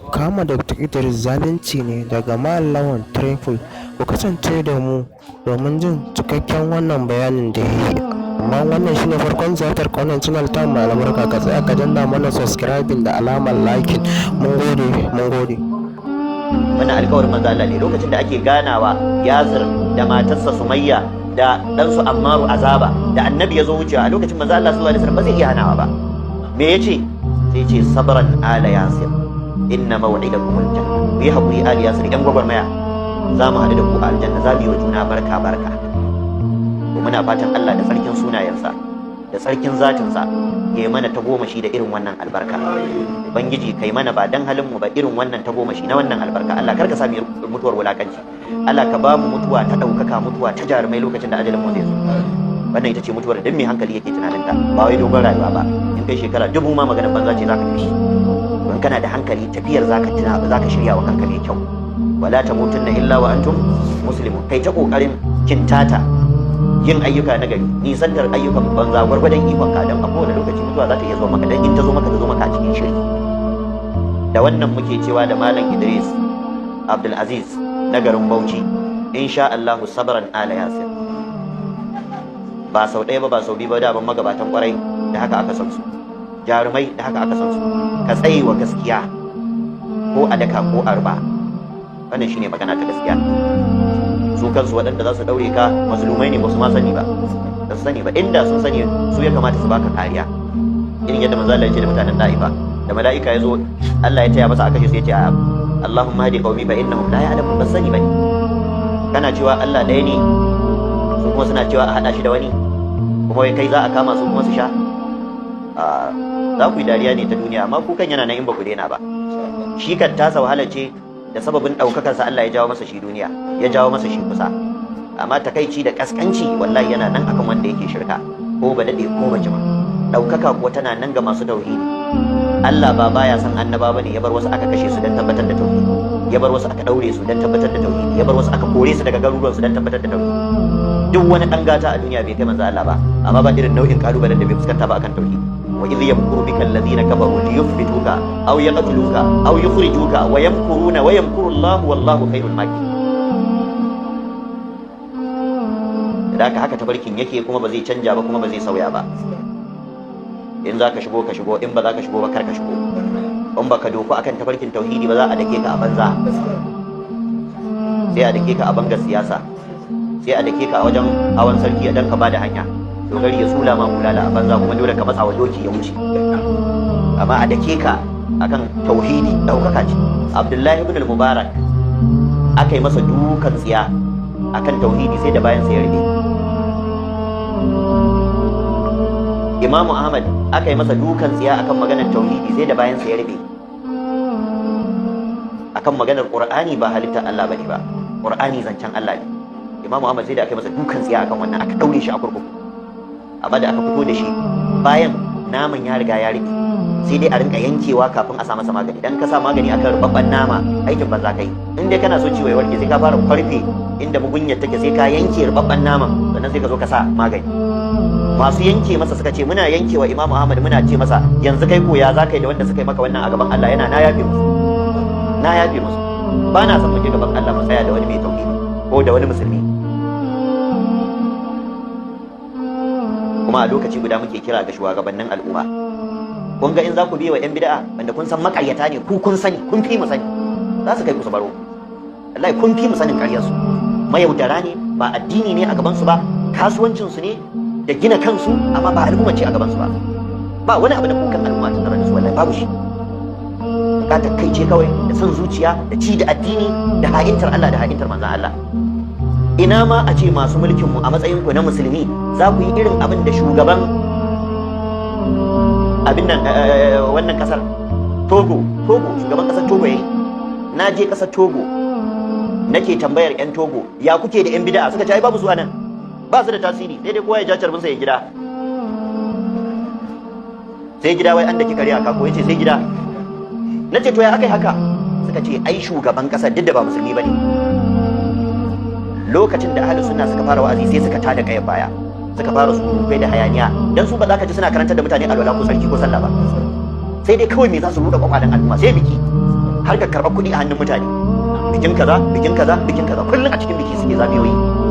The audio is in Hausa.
Kama Dr. Idris zalunci ne daga Mallawan Trifle. Ku kasance da mu domin jin cikakken wannan bayanin da ya yi. Amma wannan shine farkon ziyartar wannan channel ta mai albarka, ka tsaya ka danna mana subscribing da alamar liking. Mun gode, mun gode. Wannan alƙawarin manzo Allah ne lokacin da ake ganawa Yasir da matarsa Sumayya da ɗansu Ammaru Azaba da annabi ya zo wucewa a lokacin manzo Allah sallallahu alaihi wasallam ba zai iya hanawa ba. Me yace? Sai ce sabran ala Yasir inna maw'idakum aljanna. Ku yi hakuri ali Yasir yan gwagwarmaya, za mu haɗu da ku a aljanna, za mu yi wa juna barka barka. To muna fatan Allah da sarkin sunayensa da sarkin zatinsa ya yi mana tagomashi da irin wannan albarka. Ubangiji kai mana ba dan halin mu ba irin wannan tagomashi na wannan albarka. Allah karka sa mu mutuwar wulakanci. Allah ka ba mu mutuwa ta ɗaukaka, mutuwa ta jarumai lokacin da ajalin mu zai zo. Wannan ita ce mutuwar da duk mai hankali yake tunanin ta, ba wai dogon rayuwa ba. In kai shekara dubu ma maganar banza ce zaka tafi. In kana da hankali tafiyar zaka shirya wa kanka mai kyau. Wala tamutunna illa wa antum muslimun. Kai ta kokarin kintata yin ayyuka na gari, nisantar ayyukan banza gwargwadon ikon ka, don a kowane lokaci mutuwa za ta iya zo maka, dan in ta zo maka a cikin shiri. Da wannan muke cewa da Malam Idris Abdulaziz na garin Bauchi, insha Allahu sabran ala Yasir. Ba sau ɗaya ba sau biyu ba, da ban magabatan kwarai da haka aka san su, jarumai da haka aka san su. Ka tsaye wa gaskiya ko a daka ko a ruba, wannan shine magana ta gaskiya. Su kansu waɗanda za su ɗaure ka mazlumai ne, ba su ma sani ba, ba su sani ba. Inda sun sani su ya kamata su baka kariya, irin yadda manzo Allah ya ce da mutanen Da'ifa da mala'ika ya zo Allah ya taya masa aka ce sai ya ce Allahumma hadi qaumi fa innahum la ya'lamun. Ba sani bane. Kana cewa Allah ɗaya ne, su kuma suna cewa a hada shi da wani, kuma wai kai za a kama su kuma su sha. Za ku yi dariya ne ta duniya, amma ku kan yana nan in ba ku daina ba. Shi kan tasa wahala ce da sababin ɗaukakarsa Allah ya jawo masa shi duniya, ya jawo masa shi kusa. Amma takaici da kaskanci wallahi yana nan akan wanda yake shirka, ko ba daɗe ko ba jima. Ɗaukaka kuwa tana nan ga masu tauhidi. Allah ba baya son annaba bane, ya bar wasu aka kashe su don tabbatar da tauhidi, ya bar wasu aka ɗaure su don tabbatar da tauhidi, ya bar wasu aka kore su daga garuruwan su don tabbatar da tauhidi. Duk wani ɗan gata a duniya bai kai manzo Allah ba, amma ba irin nau'in kalubalen da bai fuskanta ba akan tauhidi. وإذ يمكر بك الذين كفروا ليثبتوك أو يقتلوك أو يخرجوك ويمكرون ويمكر الله والله خير الماكرين. da haka tabarkin yake, kuma ba zai canja ba, kuma ba zai sauya ba. In za ka shigo ka shigo, in ba za ka shigo ba kar ka shigo. In ba ka doko akan tabarkin tauhidi ba, za a dake ka a banza, sai a dake ka a bangar siyasa, sai a dake ka a wajen hawan sarki a dan ka bada hanya, dogari ya sula ma mulala a banza, kuma dole ka matsa wa doki ya wuce. Amma a dake ka akan tauhidi daukaka ce. Abdullahi ibn al-Mubarak aka yi masa dukan tsiya akan tauhidi sai da bayan sa ya rube. Imamu Ahmad aka yi masa dukan tsiya akan maganar tauhidi sai da bayan sa ya rube. Akan maganar Qur'ani ba halittar Allah bane ba, Qur'ani zancen Allah ne. Imamu Ahmad sai da aka yi masa dukan tsiya akan wannan, aka daure shi a kurkuku. Amma da aka fito da shi bayan naman ya riga ya riɓe, sai dai a rinka yankewa kafin a sa masa magani. Dan ka sa magani akan rubabban nama, aikin banza kai. In dai kana so ciwo ya warke, sai ka fara kwarfe inda mugunyar take, sai ka yanke rubabban naman, sannan sai ka zo ka sa magani. Masu yanke masa suka ce muna yankewa Imam Ahmad, muna ce masa yanzu kai ko ya za ka yi da wanda suka yi maka wannan a gaban Allah? Yana na yafe musu, na yafe musu. Ba na son mu je gaban Allah mu tsaya da wani mai tauhidi ko da wani musulmi. Kuma a lokaci guda muke kira ga shugabannin al'umma, kun ga in za ku biye wa 'yan bid'a wanda kun san makaryata ne, ku kun sani, kun fi mu sani, za su kai ku su baro. Wallahi kun fi mu sanin ƙaryarsu. Mayaudara ne, ba addini ne a gabansu ba, kasuwancinsu ne da gina kansu, amma ba al'umma ce a gabansu ba. Ba wani abu da kukan al'umma ta tare da su, wallahi babu shi. Bukatar kai ce kawai, da son zuciya, da ci da addini, da ha'intar Allah da ha'intar manzon Allah. Ina ma a ce masu mulkinmu a matsayinku na musulmi za ku yi irin abin da shugaban abin nan wannan kasar Togo, shugaban kasar Togo yayi. Na je kasar Togo nake tambayar 'yan Togo, ya kuke da 'yan bid'a? Suka ce ai babu su anan, ba su da tasiri, sai dai kowa ya ja carbinsa ya gida. Sai gida wai an daki kare a kako, yace sai gida. Nace to ya akai haka? Suka ce ai shugaban kasar duk da ba musulmi bane, lokacin da ahlus sunna suka fara wa'azi sai suka tada kayan baya, suka fara surutai da hayaniya, dan su ba za ka ji suna karantar da mutane alwala ko sarki ko sallah ba, sai dai kawai me za su ruɗa kwakwalen al'umma, sai biki harkar karɓar kuɗi a hannun mutane, bikin kaza bikin kaza bikin kaza, kullum a cikin biki suke zagayoyi.